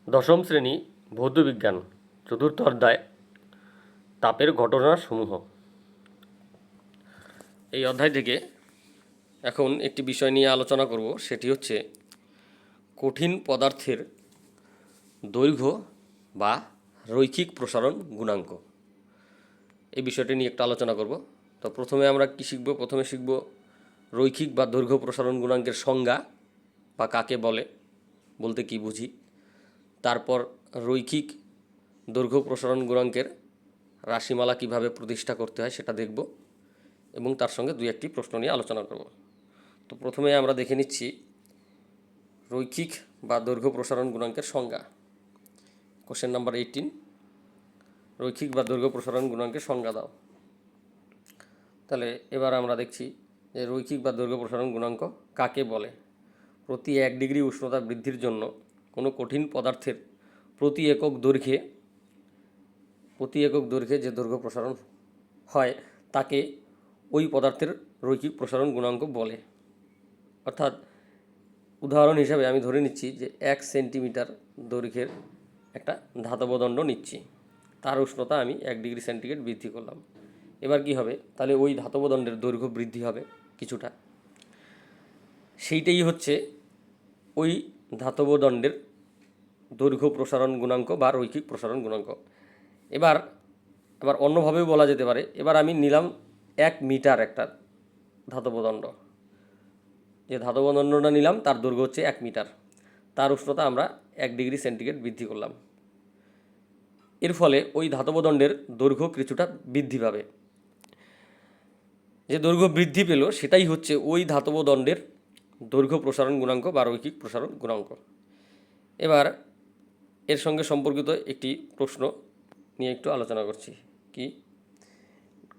দশম শ্রেণী ভৌতবিজ্ঞান চতুর্থ অধ্যায় তাপের ঘটনাসমূহ। এই অধ্যায় থেকে এখন একটি বিষয় নিয়ে আলোচনা করব, সেটি হচ্ছে কঠিন পদার্থের দৈর্ঘ্য বা রৈখিক প্রসারণ গুণাঙ্ক। এই বিষয়টি নিয়ে একটু আলোচনা করব। তো প্রথমে আমরা কি শিখব? প্রথমে শিখব রৈখিক বা দৈর্ঘ্য প্রসারণ গুণাঙ্কের সংজ্ঞা বা কাকে বলে, বলতে কি বুঝি। তারপর রৈখিক দৈর্ঘ্য প্রসারণ গুণাঙ্কের রাশিমালা কিভাবে প্রতিষ্ঠা করতে হয় সেটা দেখব এবং তার সঙ্গে দুই একটি প্রশ্ন নিয়ে আলোচনা করব। তো প্রথমে আমরা দেখে নিচ্ছি রৈখিক বা দৈর্ঘ্য প্রসারণ গুণাঙ্কের সংজ্ঞা। কোশ্চেন নাম্বার 18, রৈখিক বা দৈর্ঘ্য প্রসারণ গুণাঙ্কের সংজ্ঞা দাও। তাহলে এবার আমরা দেখছি যে রৈখিক বা দৈর্ঘ্য প্রসারণ গুণাঙ্ক কাকে বলে। প্রতি 1 ডিগ্রি উষ্ণতা বৃদ্ধির জন্য কোনো কঠিন পদার্থের প্রতি একক দৈর্ঘ্যে যে দৈর্ঘ্য প্রসারণ হয় তাকে ওই পদার্থের রৈখিক প্রসারণ গুণাঙ্ক বলে। অর্থাৎ উদাহরণ হিসাবে আমি ধরে নিচ্ছি যে 1 সেন্টিমিটার দৈর্ঘ্যের একটা ধাতব দণ্ড নিচ্ছি, তার উষ্ণতা আমি 1 ডিগ্রি সেন্টিগ্রেড বৃদ্ধি করলাম। এবার কি হবে? তাহলে ওই ধাতব দণ্ডের দৈর্ঘ্য বৃদ্ধি হবে কিছুটা। সেইটাই হচ্ছে ওই ধাতব দণ্ডের দৈর্ঘ্য প্রসারণ গুণাঙ্ক বা রৈখিক প্রসারণ গুণাঙ্ক। এবার অন্যভাবেও বলা যেতে পারে, এবার আমি নিলাম 1 মিটার একটা ধাতব দণ্ড। যে ধাতব দণ্ডটা নিলাম তার দৈর্ঘ্য হচ্ছে 1 মিটার, তার উষ্ণতা আমরা 1 ডিগ্রি সেন্টিগ্রেড বৃদ্ধি করলাম। এর ফলে ওই ধাতব দণ্ডের দৈর্ঘ্য কিছুটা বৃদ্ধি পাবে। যে দৈর্ঘ্য বৃদ্ধি পেল সেটাই হচ্ছে ওই ধাতব দণ্ডের দৈর্ঘ্য প্রসারণ গুণাঙ্ক বা রৈখিক প্রসারণ গুণাঙ্ক। এবার এর সঙ্গে সম্পর্কিত একটি প্রশ্ন নিয়ে একটু আলোচনা করছি। কি?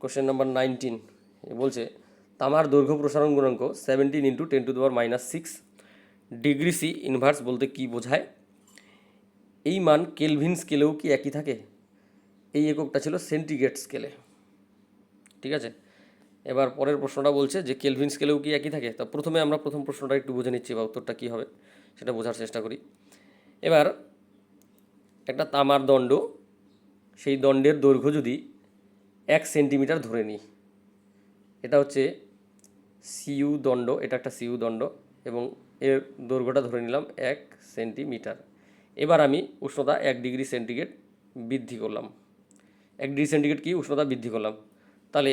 কোশ্চেন নাম্বার 19 বলছে তামার দৈর্ঘ্য প্রসারণ গুণাঙ্ক 17 × 10⁻⁶ ডিগ্রি সি ইনভার্স বলতে কি বোঝায়? এই মান কেলভিন স্কেলেও কি একই থাকে? এই এককটা ছিল সেন্টিগ্রেড স্কেলে। ঠিক আছে, এবার পরের প্রশ্নটা বলছে যে কেলভিন স্কেলেও কি একই থাকে। তা প্রথমে আমরা প্রথম প্রশ্নটা একটু বুঝে নিচ্ছি বা উত্তরটা কী হবে সেটা বোঝার চেষ্টা করি। এবার একটা তামার দণ্ড, সেই দণ্ডের দৈর্ঘ্য যদি 1 সেন্টিমিটার ধরে নিই, এটা হচ্ছে সিইউ দণ্ড, এটা একটা সিইউ দণ্ড এবং এর দৈর্ঘ্যটা ধরে নিলাম 1 সেন্টিমিটার। এবার আমি উষ্ণতা 1 ডিগ্রি সেন্টিগ্রেড বৃদ্ধি করলাম। 1 ডিগ্রি সেন্টিগ্রেড কি উষ্ণতা বৃদ্ধি করলাম, তাহলে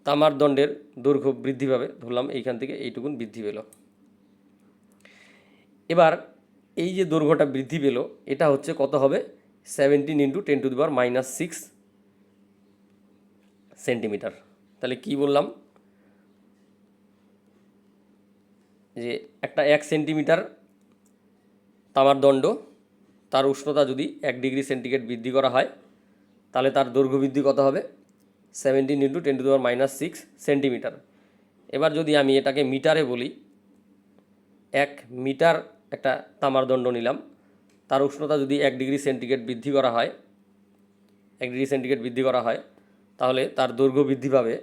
তামার দণ্ডের দৈর্ঘ্য বৃদ্ধি পাবে, ধরলাম এইখান থেকে এইটুকুন বৃদ্ধি পেল। এবার এই যে দৈর্ঘ্যটা বৃদ্ধি পেল এটা হচ্ছে কত হবে? 17 × 10⁻⁶ সেন্টিমিটার। তাহলে কি বললাম যে একটা 1 সেন্টিমিটার তামার দণ্ড, তার উষ্ণতা যদি 1 ডিগ্রি সেন্টিগ্রেড বৃদ্ধি করা হয় তাহলে তার দৈর্ঘ্য বৃদ্ধি কত হবে? 17 × 10⁻⁶ সেন্টিমিটার। এবার যদি আমি এটাকে মিটারে বলি, 1 মিটার একটা তামার দণ্ড নিলাম, তার উষ্ণতা যদি 1 ডিগ্রি সেন্টিগ্রেড বৃদ্ধি করা হয়, 1 ডিগ্রি সেন্টিগ্রেড বৃদ্ধি করা হয় তাহলে তার দৈর্ঘ্য বৃদ্ধি পাবে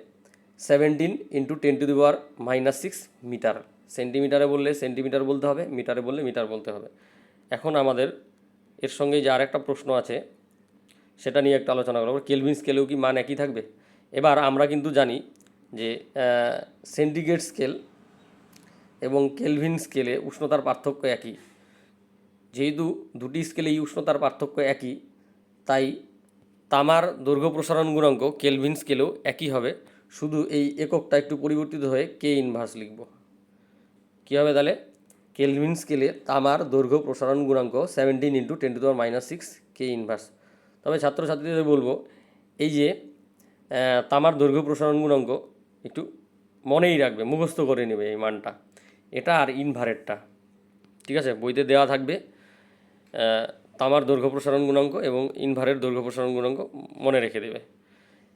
17 × 10⁻⁶ মিটার। সেন্টিমিটারে বললে সেন্টিমিটার বলতে হবে, মিটারে বললে মিটার বলতে হবে। এখন আমাদের এর সঙ্গে যে আরেকটা প্রশ্ন আছে সেটা নিয়ে একটু আলোচনা করব, কেলভিন স্কেলেও কি মান একই থাকবে? এবার আমরা কিন্তু জানি যে সেন্টিগ্রেড স্কেল এবং কেলভিন স্কেলে উষ্ণতার পার্থক্য একই। যেহেতু দুটি স্কেলেই উষ্ণতার পার্থক্য একই, তাই তামার দৈর্ঘ্য প্রসারণ গুণাঙ্ক কেলভিন স্কেলেও একই হবে, শুধু এই এককটা একটু পরিবর্তিত হয়ে কে ইনভার্স লিখব। কী হবে তাহলে? কেলভিন স্কেলে তামার দৈর্ঘ্য প্রসারণ গুণাঙ্ক 17 × 10⁻⁶ কে ইনভার্স। তবে ছাত্রছাত্রীদের বলবো এই যে তামার দৈর্ঘ্য প্রসারণ গুণাঙ্ক একটু মনেই রাখবে, মুখস্থ করে নেবে এই মানটা, এটা আর ইনভারেটটা। ঠিক আছে, বইতে দেওয়া থাকবে তামার দৈর্ঘ্য প্রসারণ গুণাঙ্ক এবং ইনভারের দৈর্ঘ্য প্রসারণ গুণাঙ্ক মনে রেখে দেবে।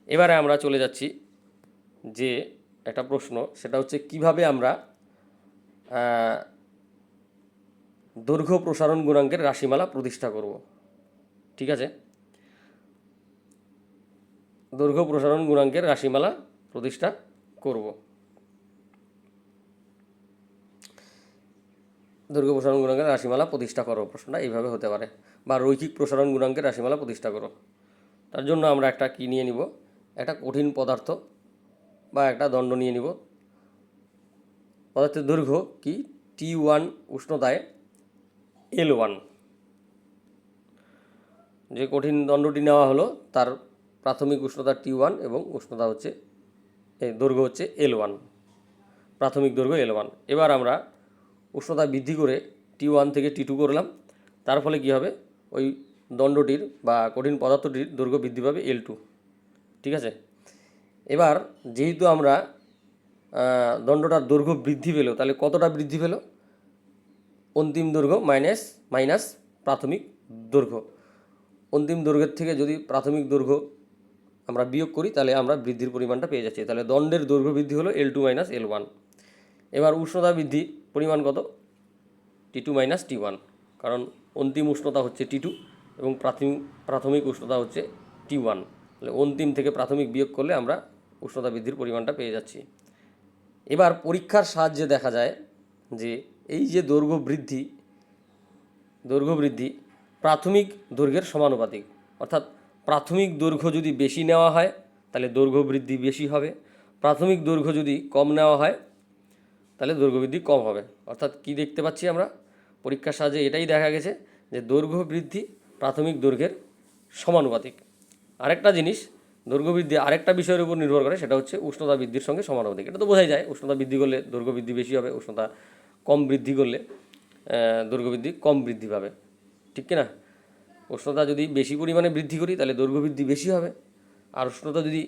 এবারে আমরা চলে যাচ্ছি যে একটা প্রশ্ন, সেটা হচ্ছে কিভাবে আমরা দৈর্ঘ্য প্রসারণ গুণাঙ্কের রাশিমালা প্রতিষ্ঠা করব। ঠিক আছে, দৈর্ঘ্য প্রসারণ গুণাঙ্কের রাশিমালা প্রতিষ্ঠা করব। দৈর্ঘ্য প্রসারণ গুণাঙ্কের রাশিমালা প্রতিষ্ঠা করো, প্রশ্নটা এইভাবে হতে পারে। বা রৈখিক প্রসারণ গুণাঙ্কের রাশিমালা প্রতিষ্ঠা করো। তার জন্য আমরা একটা কী নিয়ে নিব, একটা কঠিন পদার্থ বা একটা দণ্ড নিয়ে নিব। পদার্থের দৈর্ঘ্য কি T1 উষ্ণতায় L1। যে কঠিন দণ্ডটি নেওয়া হলো তার প্রাথমিক উষ্ণতা T1 এবং উষ্ণতা হচ্ছে দৈর্ঘ্য হচ্ছে L1, প্রাথমিক দৈর্ঘ্য L1। এবার আমরা উষ্ণতা বৃদ্ধি করে T1 থেকে T2 করলাম, তার ফলে কী হবে, ওই দণ্ডটির বা কঠিন পদার্থটির দৈর্ঘ্য বৃদ্ধি পাবে L2। ঠিক আছে। এবার যেহেতু আমরা দণ্ডটার দৈর্ঘ্য বৃদ্ধি পেল, তাহলে কতটা বৃদ্ধি পেল, অন্তিম দৈর্ঘ্য মাইনাস প্রাথমিক দৈর্ঘ্য। অন্তিম দৈর্ঘ্যের থেকে যদি প্রাথমিক দৈর্ঘ্য আমরা বিয়োগ করি তাহলে আমরা বৃদ্ধির পরিমাণটা পেয়ে যাচ্ছি। তাহলে দণ্ডের দৈর্ঘ্য বৃদ্ধি হলো L2 মাইনাস L1। এবার উষ্ণতা বৃদ্ধি পরিমাণ কত, T2 মাইনাস T1, কারণ অন্তিম উষ্ণতা হচ্ছে T2 এবং প্রাথমিক উষ্ণতা হচ্ছে T1। তাহলে অন্তিম থেকে প্রাথমিক বিয়োগ করলে আমরা উষ্ণতা বৃদ্ধির পরিমাণটা পেয়ে যাচ্ছি। এবার পরীক্ষার সাহায্যে দেখা যায় যে এই যে দৈর্ঘ্য বৃদ্ধি প্রাথমিক দৈর্ঘ্যের সমানুপাতিক। অর্থাৎ প্রাথমিক দৈর্ঘ্য যদি বেশি নেওয়া হয় তাহলে দৈর্ঘ্য বৃদ্ধি বেশি হবে, প্রাথমিক দৈর্ঘ্য যদি কম নেওয়া হয় তাহলে দৈর্ঘ্য বৃদ্ধি কম হবে। অর্থাৎ কি দেখতে পাচ্ছি আমরা পরীক্ষার সাহায্যে, এটাই দেখা গেছে যে দৈর্ঘ্য বৃদ্ধি প্রাথমিক দৈর্ঘ্যের সমানুপাতিক। আরেকটা জিনিস, দৈর্ঘ্য বৃদ্ধি আরেকটা বিষয়ের উপর নির্ভর করে, সেটা হচ্ছে উষ্ণতা বৃদ্ধির সঙ্গে সমানুপাতিক। এটা তো বোঝাই যায়, উষ্ণতা বৃদ্ধি করলে দৈর্ঘ্য বৃদ্ধি বেশি হবে, উষ্ণতা কম বৃদ্ধি করলে দৈর্ঘ্য বৃদ্ধি কম বৃদ্ধি পাবে, ঠিক কিনা। উষ্ণতা যদি বেশি পরিমাণে বৃদ্ধি করি তাহলে দৈর্ঘ্য বৃদ্ধি বেশি হবে, আর উষ্ণতা যদি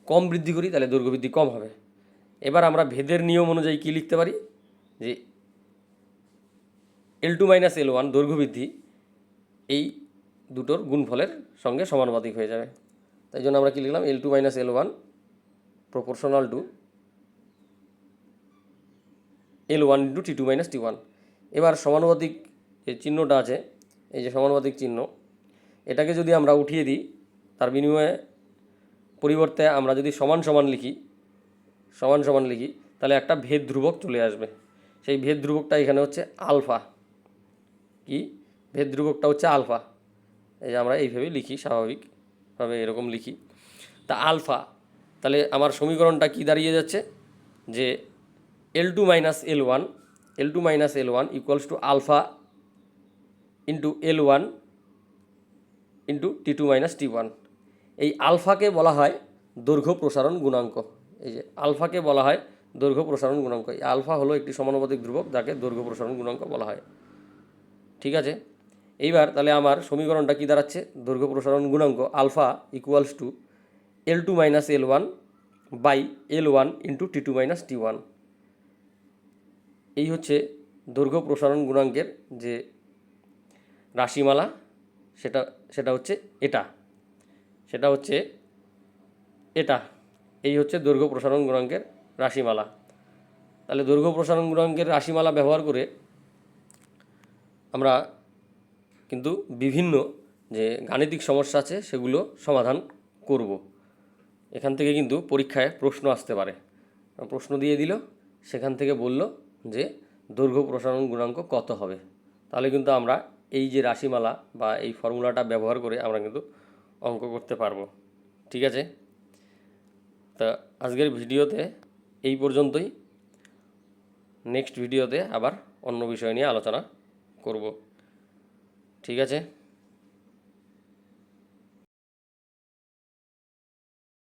কম বৃদ্ধি করি তাহলে দৈর্ঘ্য বৃদ্ধি কম হবে। এবার আমরা ভেদের নিয়ম অনুযায়ী কী লিখতে পারি, যে L2 মাইনাস L1 দৈর্ঘ্য বৃদ্ধি এই দুটোর গুণফলের সঙ্গে সমানুপাতিক হয়ে যাবে। তাই জন্য আমরা কী লিখলাম, L2 minus L1 proportional to L1 into T2 minus T1। এবার সমানুপাতিক যে চিহ্নটা আছে, এই যে সমানুপাতিক চিহ্ন, এটাকে যদি আমরা উঠিয়ে দিই, তার বিনিময়ে পরিবর্তে আমরা যদি সমান সমান লিখি তাহলে একটা ভেদ ধ্রুবক চলে আসবে। সেই ভেদ ধ্রুবকটা এখানে হচ্ছে আলফা। কি ভেদ ধ্রুবকটা হচ্ছে আলফা। এই যে আমরা এইভাবেই লিখি, স্বাভাবিকভাবে এরকম লিখি। তা আলফা, তাহলে আমার সমীকরণটা কি দাঁড়িয়ে যাচ্ছে, যে L2 minus L1 equals to alpha into L1 into T2 minus T1। এই আলফাকে বলা হয় দৈর্ঘ্য প্রসারণ গুণাঙ্ক। এই যে আলফাকে বলা হয় দৈর্ঘ্য প্রসারণ গুণাঙ্ক। এই আলফা হলো একটি সমানুপাতিক ধ্রুবক, যাকে দৈর্ঘ্য প্রসারণ গুণাঙ্ক বলা হয়। ঠিক আছে। এইবার তাহলে আমার সমীকরণটা কী দাঁড়াচ্ছে, দৈর্ঘ্য প্রসারণ গুণাঙ্ক alpha equals to L2 minus L1 by L1 into T2 minus T1। এই হচ্ছে দৈর্ঘ্য প্রসারণ গুণাঙ্কের যে রাশিমালা, সেটা হচ্ছে এটা। এই হচ্ছে দৈর্ঘ্য প্রসারণ গুণাঙ্কের রাশিমালা। তাহলে দৈর্ঘ্য প্রসারণ গুণাঙ্কের রাশিমালা ব্যবহার করে আমরা কিন্তু বিভিন্ন যে গাণিতিক সমস্যা আছে সেগুলো সমাধান করব। এখান থেকে কিন্তু পরীক্ষায় প্রশ্ন আসতে পারে। প্রশ্ন দিয়ে দিল, সেখান থেকে বলল যে দৈর্ঘ্য প্রসারণ গুণাঙ্ক কত হবে। তাহলে কিন্তু আমরা এই যে রাশিমালা বা এই ফর্মুলাটা ব্যবহার করে আমরা কিন্তু অঙ্ক করতে পারবো। ঠিক আছে। তা আজকের ভিডিওতে এই পর্যন্তই। নেক্সট ভিডিওতে আবার অন্য বিষয় নিয়ে আলোচনা করব। ঠিক আছে।